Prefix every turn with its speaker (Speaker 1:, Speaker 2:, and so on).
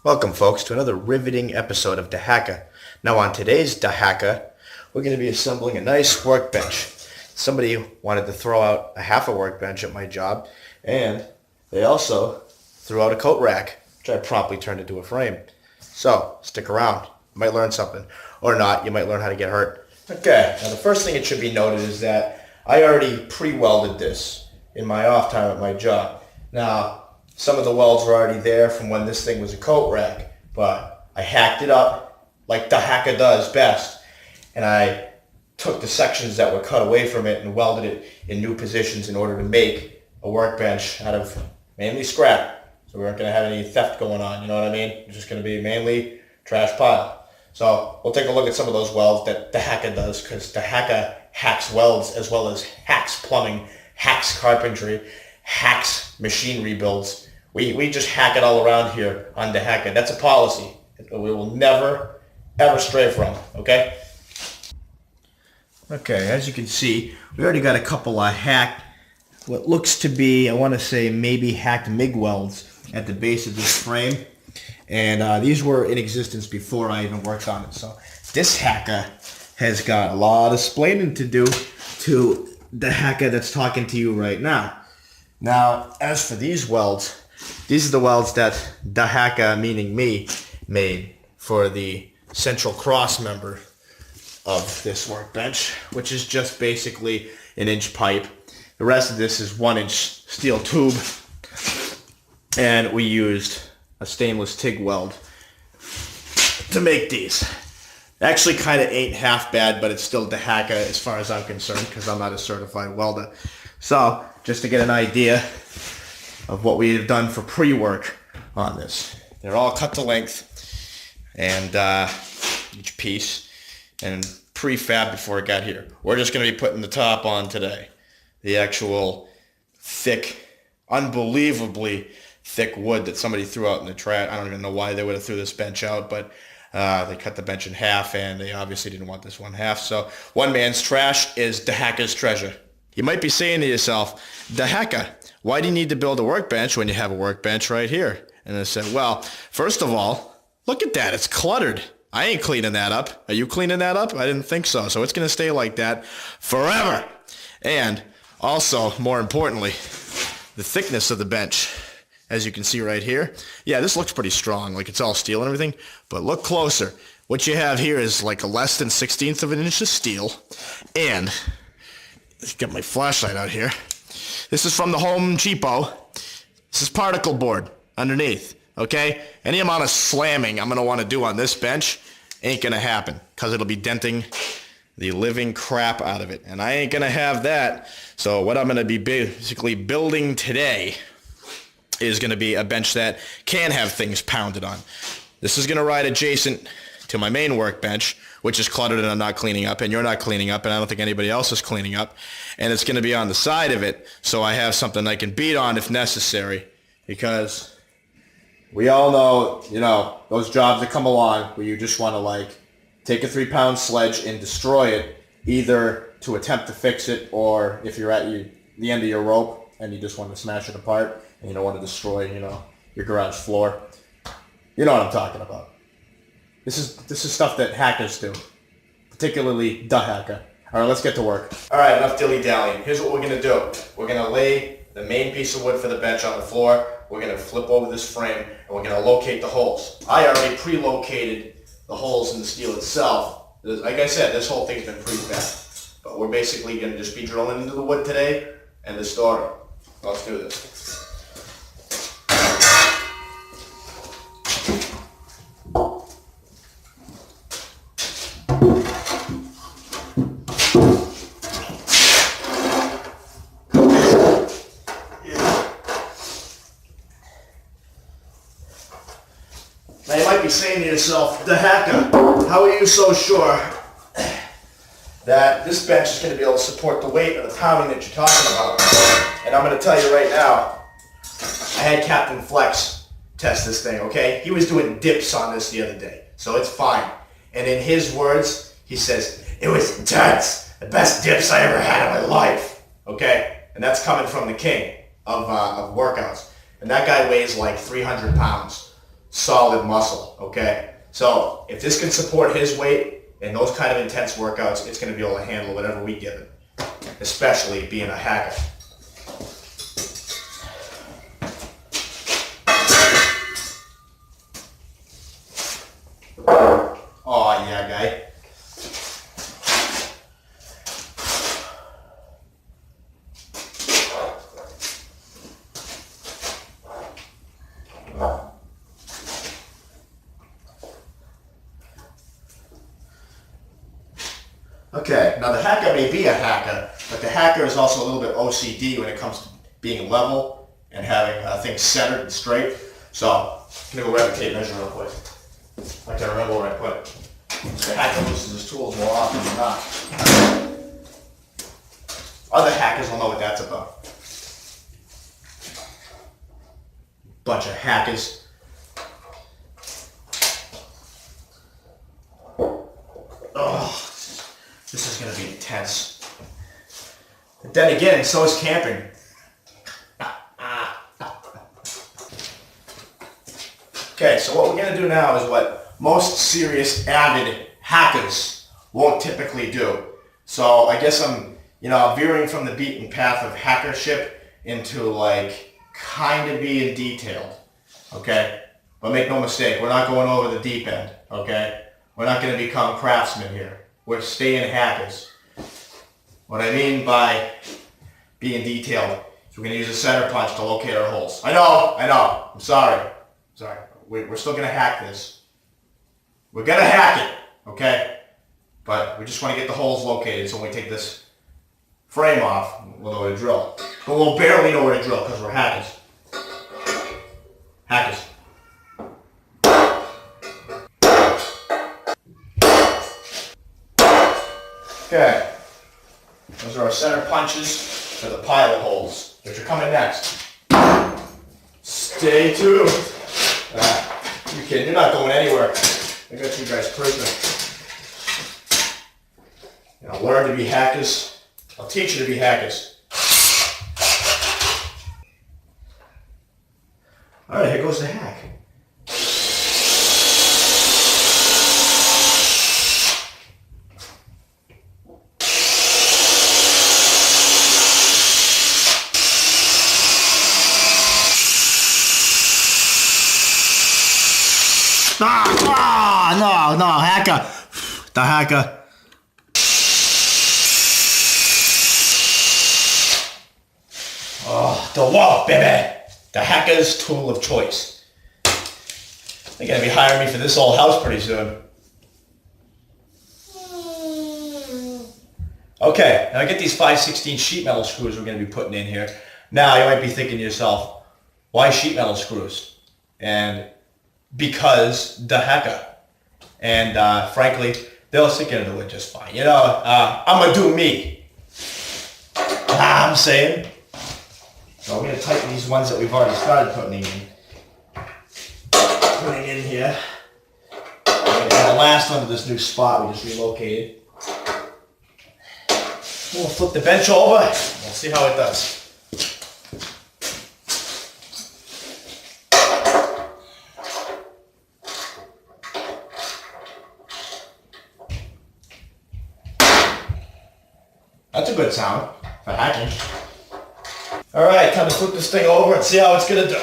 Speaker 1: Welcome, folks, to another riveting episode of Dahaka. Now, on today's Dahaka, we're going to be assembling a nice workbench. Somebody wanted to throw out a half a workbench at my job, and they also threw out a coat rack, which I promptly turned into a frame. So, stick around. You might learn something. Or not, you might learn how to get hurt. Okay, now the first thing it should be noted is that I already pre-welded this in my off time at my job. Now, some of the welds were already there from when this thing was a coat rack, but I hacked it up like Dahaka does best, and I took the sections that were cut away from it and welded it in new positions in order to make a workbench out of mainly scrap. So we weren't going to have any theft going on, you know what I mean? It's just going to be mainly trash pile. So we'll take a look at some of those welds that Dahaka does, because Dahaka hacks welds as well as hacks plumbing, hacks carpentry, hacks machine rebuilds. We just hack it all around here on Dahaka. That's a policy that we will never, ever stray from, okay? Okay, as you can see, we already got a couple of hacked, what looks to be, I want to say maybe hacked MIG welds at the base of this frame. And these were in existence before I even worked on it. So this Dahaka has got a lot of splaining to do to the Dahaka that's talking to you right now. Now, as for these welds, these are the welds that Dahaka, meaning me, made for the central cross member of this workbench, which is just basically an inch pipe. The rest of this is 1-inch steel tube, and we used a stainless TIG weld to make these. Actually kind of ain't half bad, but it's still Dahaka as far as I'm concerned, because I'm not a certified welder. So, just to get an idea of what we have done for pre-work on this. They're all cut to length, and each piece, and prefab before it got here. We're just going to be putting the top on today. The actual thick, unbelievably thick wood that somebody threw out in the trash. I don't even know why they would have threw this bench out, but they cut the bench in half, and they obviously didn't want this one half. So one man's trash is Dahaka's treasure. You might be saying to yourself, Dahaka, why do you need to build a workbench when you have a workbench right here? And I said, well, first of all, look at that. It's cluttered. I ain't cleaning that up. Are you cleaning that up? I didn't think so. So it's going to stay like that forever. And also, more importantly, the thickness of the bench. As you can see right here. Yeah, this looks pretty strong. Like it's all steel and everything. But look closer. What you have here is like a less than 1/16 of an inch of steel. And let's get my flashlight out here. This is from the Home Depot. This is particle board underneath, okay? Any amount of slamming I'm going to want to do on this bench ain't going to happen, because it'll be denting the living crap out of it. And I ain't going to have that. So what I'm going to be basically building today is going to be a bench that can have things pounded on. This is going to ride adjacent to my main workbench, which is cluttered and I'm not cleaning up, and you're not cleaning up, and I don't think anybody else is cleaning up. And it's going to be on the side of it, so I have something I can beat on if necessary, because we all know, you know, those jobs that come along where you just want to, like, take a 3-pound sledge and destroy it, either to attempt to fix it, or if you're at the end of your rope and you just want to smash it apart and you don't want to destroy, you know, your garage floor. You know what I'm talking about. This is stuff that hackers do, particularly Dahaka. All right, let's get to work. All right, enough dilly-dallying. Here's what we're going to do. We're going to lay the main piece of wood for the bench on the floor. We're going to flip over this frame, and we're going to locate the holes. I already pre-located the holes in the steel itself. Like I said, this whole thing's been prefabbed. But we're basically going to just be drilling into the wood today and the starter. Let's do this. Now you might be saying to yourself, Dahaka, how are you so sure that this bench is going to be able to support the weight of the pounding that you're talking about? And I'm going to tell you right now, I had Captain Flex test this thing, okay? He was doing dips on this the other day, so it's fine. And in his words, he says, it was intense, the best dips I ever had in my life, okay? And that's coming from the king of workouts. And that guy weighs like 300 pounds. solid muscle, okay? So if this can support his weight in those kind of intense workouts, it's going to be able to handle whatever we give it, especially being a hacker. Oh yeah, guy. Okay, now the hacker may be a hacker, but the hacker is also a little bit OCD when it comes to being level and having things centered and straight. So, I'm going to go grab a tape measure real quick. I can't remember where I put it. The hacker loses his tools more often than not. Other hackers will know what that's about. Bunch of hackers. Oh. This is going to be intense. But then again, so is camping. Okay, so what we're going to do now is what most serious avid hackers won't typically do. So I guess I'm, veering from the beaten path of hackership into like kind of being detailed. Okay? But make no mistake, we're not going over the deep end. Okay? We're not going to become craftsmen here. We're staying hackers. What I mean by being detailed is we're going to use a center punch to locate our holes. I know. I'm sorry. We're still going to hack this. We're going to hack it, okay? But we just want to get the holes located, so when we take this frame off, we'll know where to drill. But we'll barely know where to drill because we're hackers. Hackers. Okay, those are our center punches for the pilot holes, which are coming next. Stay tuned. You kidding? You're not going anywhere. I got you guys prisoner. Learn to be hackers. I'll teach you to be hackers. All right, here goes the hack. No, hacker. The hacker. Oh, the wall, baby. The hacker's tool of choice. They're going to be hiring me for this old house pretty soon. Okay, now I get these 5/16 sheet metal screws we're going to be putting in here. Now you might be thinking to yourself, why sheet metal screws? And because Dahaka. And frankly, they'll stick into the wood just fine. I'm going to do me. I'm saying. So we're going to tighten these ones that we've already started putting in here. And the last one to this new spot we just relocated. We'll flip the bench over. We'll see how it does. That's a good sound for hacking. All right, time to flip this thing over and see how it's gonna do.